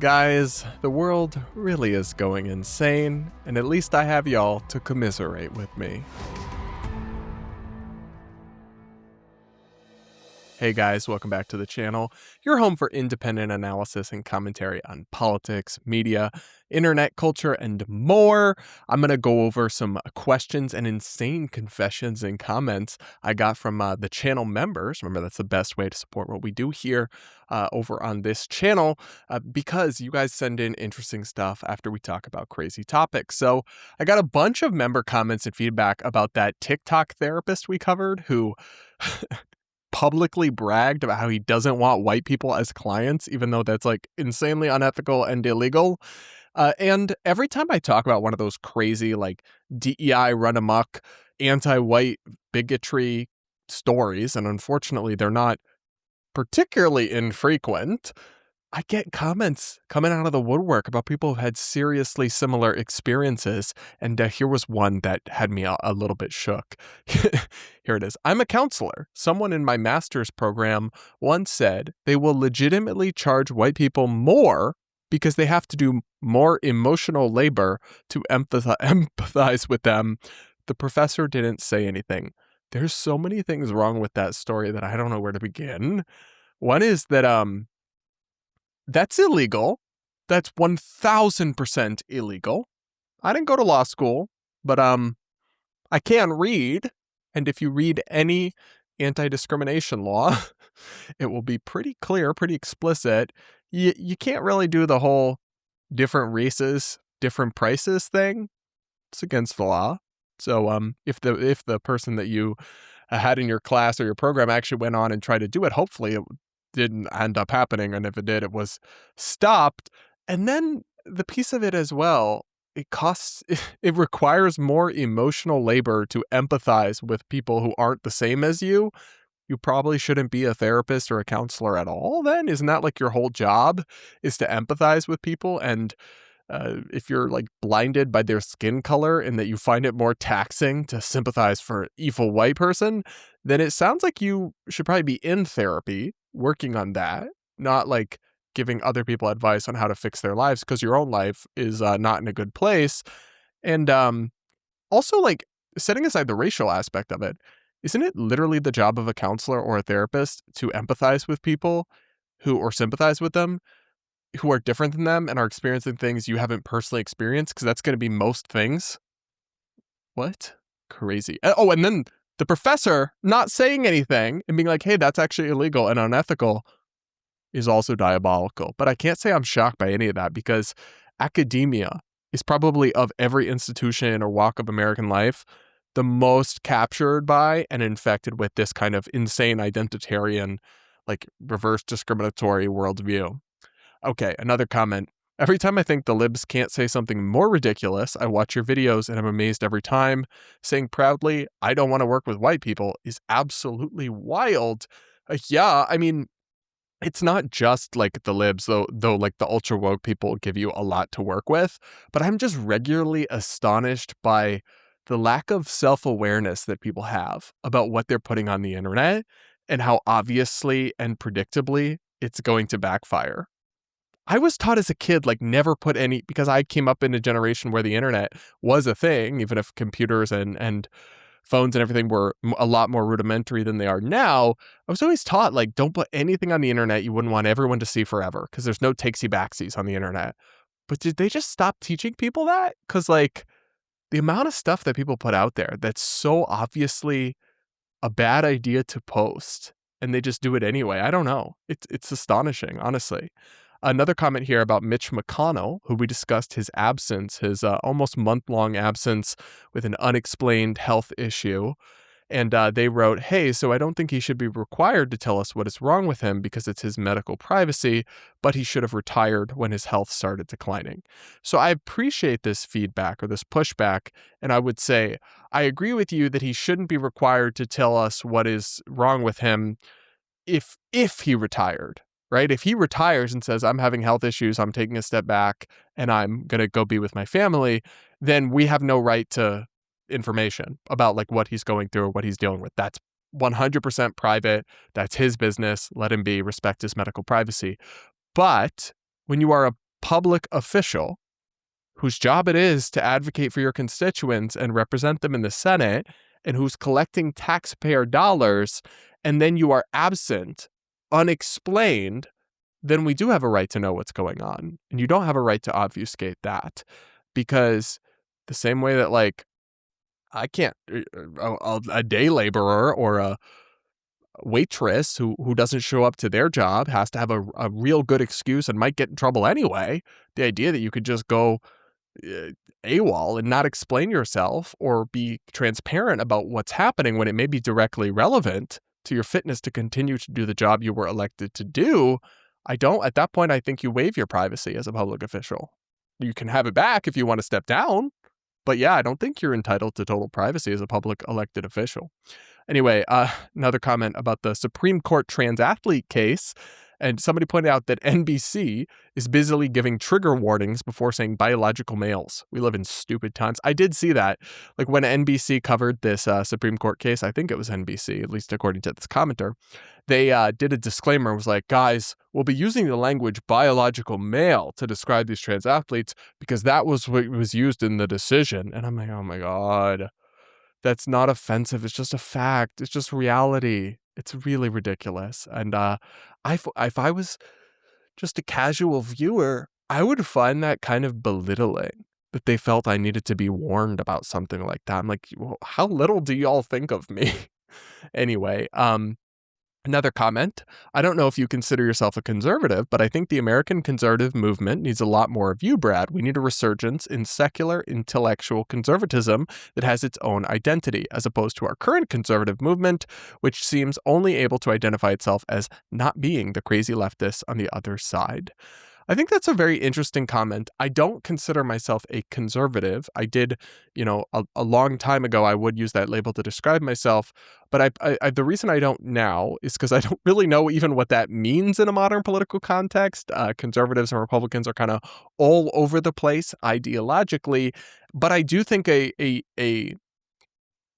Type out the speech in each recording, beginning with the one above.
Guys, the world really is going insane, and at least I have y'all to commiserate with me. Hey guys, welcome back to the channel, your home for independent analysis and commentary on politics, media, internet culture, and more. I'm going to go over some questions and insane confessions and comments I got from the channel members. Remember, that's the best way to support what we do here over on this channel because you guys send in interesting stuff after we talk about crazy topics. So I got a bunch of member comments and feedback about that TikTok therapist we covered who publicly bragged about how he doesn't want white people as clients, even though that's like insanely unethical and illegal. And every time I talk about one of those crazy like DEI run amok, anti-white bigotry stories, and unfortunately they're not particularly infrequent, I get comments coming out of the woodwork about people who've had seriously similar experiences. And here was one that had me a little bit shook. Here it is. I'm a counselor. Someone in my master's program once said they will legitimately charge white people more because they have to do more emotional labor to empathize with them. The professor didn't say anything. There's so many things wrong with that story that I don't know where to begin. One is that, that's illegal. That's 1000% illegal. I didn't go to law school, but I can read. And if you read any anti-discrimination law, it will be pretty clear, pretty explicit. You can't really do the whole different races, different prices thing. It's against the law. So if the person that you had in your class or your program actually went on and tried to do it, hopefully it didn't end up happening, and if it did, it was stopped. And then the piece of it as well, it requires more emotional labor to empathize with people who aren't the same as you. You probably shouldn't be a therapist or a counselor at all then. Isn't that like your whole job is to empathize with people? And if you're like blinded by their skin color and that you find it more taxing to sympathize for an evil white person, then it sounds like you should probably be in therapy working on that, not like giving other people advice on how to fix their lives because your own life is not in a good place. And also, like, setting aside the racial aspect of it, isn't it literally the job of a counselor or a therapist to empathize with people or sympathize with them who are different than them and are experiencing things you haven't personally experienced? Because that's going to be most things. What? Crazy. Oh, and then the professor not saying anything and being like, hey, that's actually illegal and unethical is also diabolical. But I can't say I'm shocked by any of that because academia is probably, of every institution or walk of American life, the most captured by and infected with this kind of insane identitarian, like reverse discriminatory worldview. Okay, another comment. Every time I think the libs can't say something more ridiculous, I watch your videos and I'm amazed every time. Saying proudly, I don't want to work with white people is absolutely wild. Yeah, I mean, it's not just like the libs, though like the ultra woke people give you a lot to work with, but I'm just regularly astonished by the lack of self-awareness that people have about what they're putting on the internet and how obviously and predictably it's going to backfire. I was taught as a kid, like, never put any, because I came up in a generation where the internet was a thing, even if computers and phones and everything were a lot more rudimentary than they are now. I was always taught, like, don't put anything on the internet you wouldn't want everyone to see forever because there's no takesy-backsies on the internet. But did they just stop teaching people that? Because, like, the amount of stuff that people put out there that's so obviously a bad idea to post and they just do it anyway. I don't know. It's astonishing, honestly. Another comment here about Mitch McConnell, who we discussed his absence, his almost month-long absence with an unexplained health issue. And they wrote, hey, so I don't think he should be required to tell us what is wrong with him because it's his medical privacy, but he should have retired when his health started declining. So I appreciate this feedback or this pushback. And I would say, I agree with you that he shouldn't be required to tell us what is wrong with him if he retired. Right? If he retires and says, I'm having health issues, I'm taking a step back, and I'm going to go be with my family, then we have no right to information about like what he's going through or what he's dealing with. That's 100% private. That's his business. Let him be. Respect his medical privacy. But when you are a public official whose job it is to advocate for your constituents and represent them in the Senate, and who's collecting taxpayer dollars, and then you are absent, unexplained, then we do have a right to know what's going on. And you don't have a right to obfuscate that, because the same way that, like, I can't, a day laborer or a waitress who doesn't show up to their job has to have a real good excuse and might get in trouble anyway. The idea that you could just go AWOL and not explain yourself or be transparent about what's happening when it may be directly relevant to your fitness to continue to do the job you were elected to do, at that point, I think you waive your privacy as a public official. You can have it back if you want to step down, but yeah, I don't think you're entitled to total privacy as a public elected official. Anyway, another comment about the Supreme Court trans athlete case. And somebody pointed out that NBC is busily giving trigger warnings before saying biological males. We live in stupid times. I did see that. Like when NBC covered this Supreme Court case, I think it was NBC, at least according to this commenter, they did a disclaimer. It was like, guys, we'll be using the language biological male to describe these trans athletes because that was what was used in the decision. And I'm like, oh my God, that's not offensive. It's just a fact. It's just reality. It's really ridiculous. And if I was just a casual viewer, I would find that kind of belittling, that they felt I needed to be warned about something like that. I'm like, well, how little do y'all think of me? Anyway, another comment. I don't know if you consider yourself a conservative, but I think the American conservative movement needs a lot more of you, Brad. We need a resurgence in secular intellectual conservatism that has its own identity, as opposed to our current conservative movement, which seems only able to identify itself as not being the crazy leftists on the other side. I think that's a very interesting comment. I don't consider myself a conservative. I did, a long time ago, I would use that label to describe myself. But the reason I don't now is because I don't really know even what that means in a modern political context. Conservatives and Republicans are kind of all over the place ideologically. But I do think a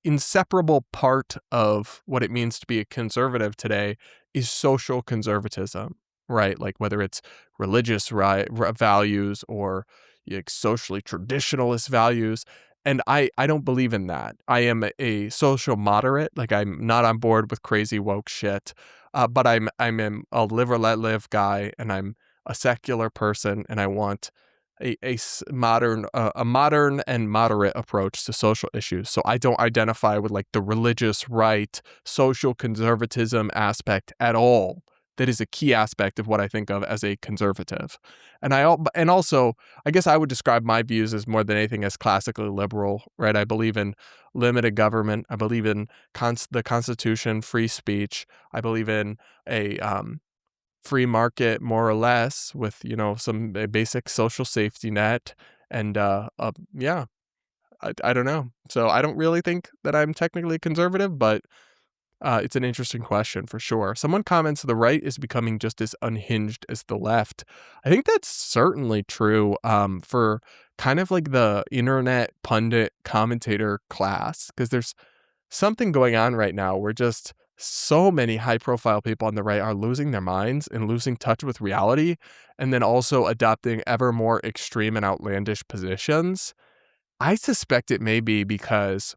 inseparable part of what it means to be a conservative today is social conservatism. Right, like whether it's religious values or like socially traditionalist values. And I don't believe in that. I am a social moderate. Like I'm not on board with crazy woke shit, but I'm a live or let live guy, and I'm a secular person, and I want a modern and moderate approach to social issues. So I don't identify with like the religious right, social conservatism aspect at all. That is a key aspect of what I think of as a conservative. And also, I guess I would describe my views as more than anything as classically liberal, right? I believe in limited government. I believe in the Constitution, free speech. I believe in a free market, more or less, with, some basic social safety net. And yeah, I don't know. So I don't really think that I'm technically conservative, but it's an interesting question for sure. Someone comments the right is becoming just as unhinged as the left. I think that's certainly true for kind of like the internet pundit commentator class, because there's something going on right now where just so many high profile people on the right are losing their minds and losing touch with reality, and then also adopting ever more extreme and outlandish positions. I suspect it may be because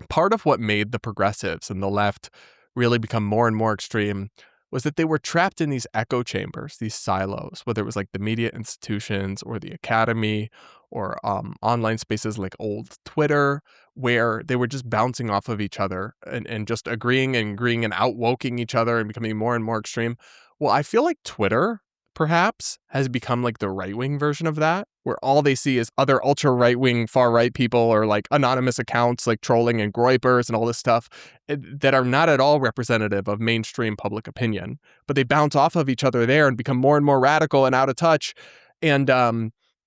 part of what made the progressives and the left really become more and more extreme was that they were trapped in these echo chambers, these silos, whether it was like the media institutions or the academy or online spaces like old Twitter, where they were just bouncing off of each other and just agreeing and outwoking each other and becoming more and more extreme. Well, I feel like Twitter perhaps has become like the right-wing version of that, where all they see is other ultra right-wing, far-right people or like anonymous accounts like trolling and groypers and all this stuff that are not at all representative of mainstream public opinion. But they bounce off of each other there and become more and more radical and out of touch. And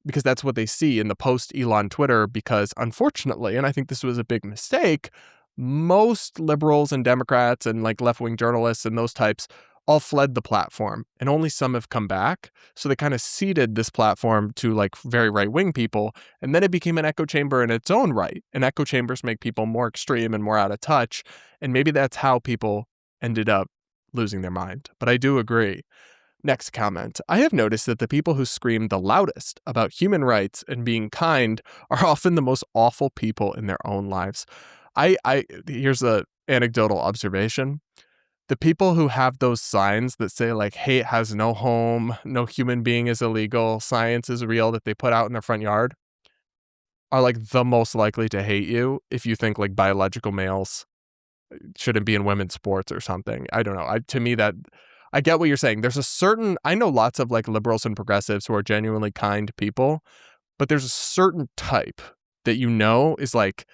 because that's what they see in the post-Elon Twitter, because unfortunately, and I think this was a big mistake, most liberals and Democrats and like left-wing journalists and those types all fled the platform, and only some have come back. So they kind of ceded this platform to like very right-wing people, and then it became an echo chamber in its own right. And echo chambers make people more extreme and more out of touch, and maybe that's how people ended up losing their mind. But I do agree. Next comment. I have noticed that the people who scream the loudest about human rights and being kind are often the most awful people in their own lives. Here's a anecdotal observation. The people who have those signs that say like hate has no home, no human being is illegal, science is real, that they put out in their front yard are like the most likely to hate you if you think like biological males shouldn't be in women's sports or something. I don't know. To me, that I get what you're saying. I know lots of like liberals and progressives who are genuinely kind people, but there's a certain type that is like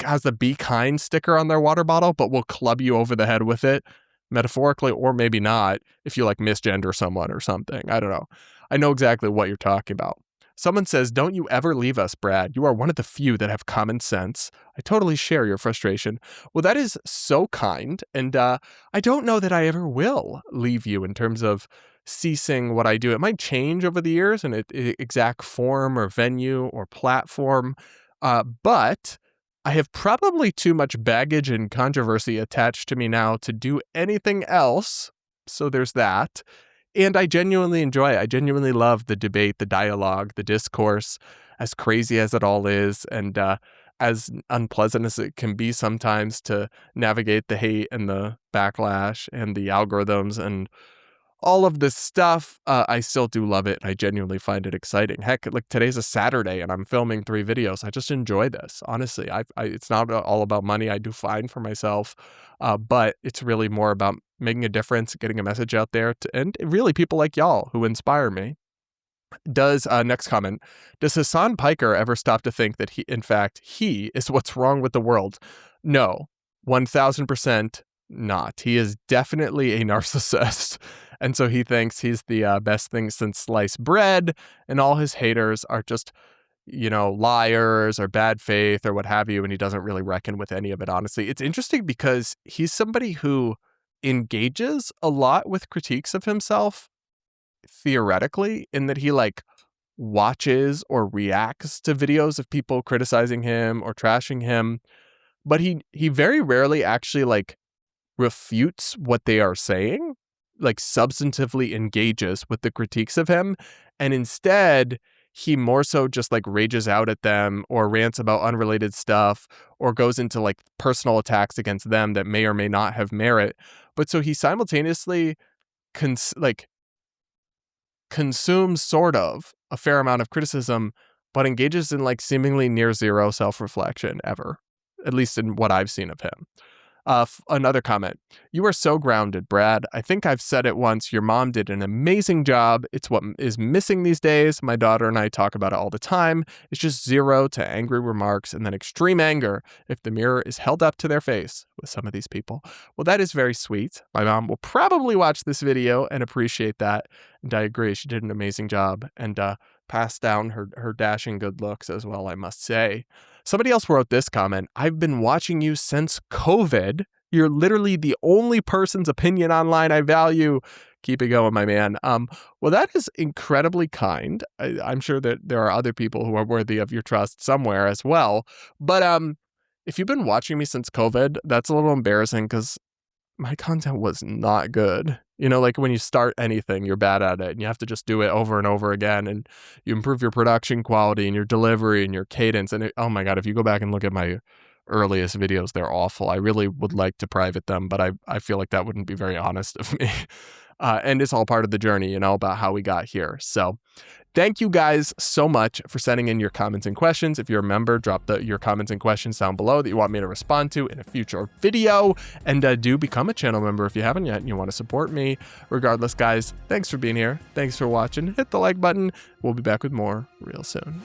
has the be kind sticker on their water bottle, but will club you over the head with it, metaphorically or maybe not, if you like misgender someone or something. I don't know. I know exactly what you're talking about. Someone says, "Don't you ever leave us, Brad. You are one of the few that have common sense." I totally share your frustration. Well, that is so kind. And I don't know that I ever will leave you in terms of ceasing what I do. It might change over the years in exact form or venue or platform. But I have probably too much baggage and controversy attached to me now to do anything else. So there's that. And I genuinely enjoy it. I genuinely love the debate, the dialogue, the discourse, as crazy as it all is, and as unpleasant as it can be sometimes to navigate the hate and the backlash and the algorithms and all of this stuff. I still do love it. I genuinely find it exciting. Heck, like today's a Saturday and I'm filming 3 videos. I just enjoy this. Honestly, it's not all about money. I do fine for myself, but it's really more about making a difference, getting a message out there, and really people like y'all who inspire me. Next comment, does Hassan Piker ever stop to think that he is what's wrong with the world? No, 1000% not. He is definitely a narcissist. And so he thinks he's the best thing since sliced bread, and all his haters are just, liars or bad faith or what have you. And he doesn't really reckon with any of it, honestly. It's interesting because he's somebody who engages a lot with critiques of himself theoretically, in that he like watches or reacts to videos of people criticizing him or trashing him. But he very rarely actually like refutes what they are saying, like substantively engages with the critiques of him. And instead, he more so just like rages out at them or rants about unrelated stuff or goes into like personal attacks against them that may or may not have merit. But so he simultaneously consumes sort of a fair amount of criticism, but engages in like seemingly near zero self-reflection ever, at least in what I've seen of him. Another comment. You are so grounded, Brad. I think I've said it once. Your mom did an amazing job. It's what is missing these days. My daughter and I talk about it all the time. It's just zero to angry remarks and then extreme anger if the mirror is held up to their face with some of these people. Well, that is very sweet. My mom will probably watch this video and appreciate that. And I agree. She did an amazing job and passed down her dashing good looks as well, I must say. Somebody else wrote this comment. I've been watching you since COVID. You're literally the only person's opinion online I value. Keep it going, my man. Well, that is incredibly kind. I'm sure that there are other people who are worthy of your trust somewhere as well. But if you've been watching me since COVID, that's a little embarrassing because my content was not good. Like when you start anything, you're bad at it and you have to just do it over and over again, and you improve your production quality and your delivery and your cadence. And oh my God, if you go back and look at my earliest videos, they're awful. I really would like to private them, but I feel like that wouldn't be very honest of me. And it's all part of the journey, about how we got here. So thank you guys so much for sending in your comments and questions. If you're a member, drop your comments and questions down below that you want me to respond to in a future video. And do become a channel member if you haven't yet and you want to support me. Regardless, guys, thanks for being here. Thanks for watching. Hit the like button. We'll be back with more real soon.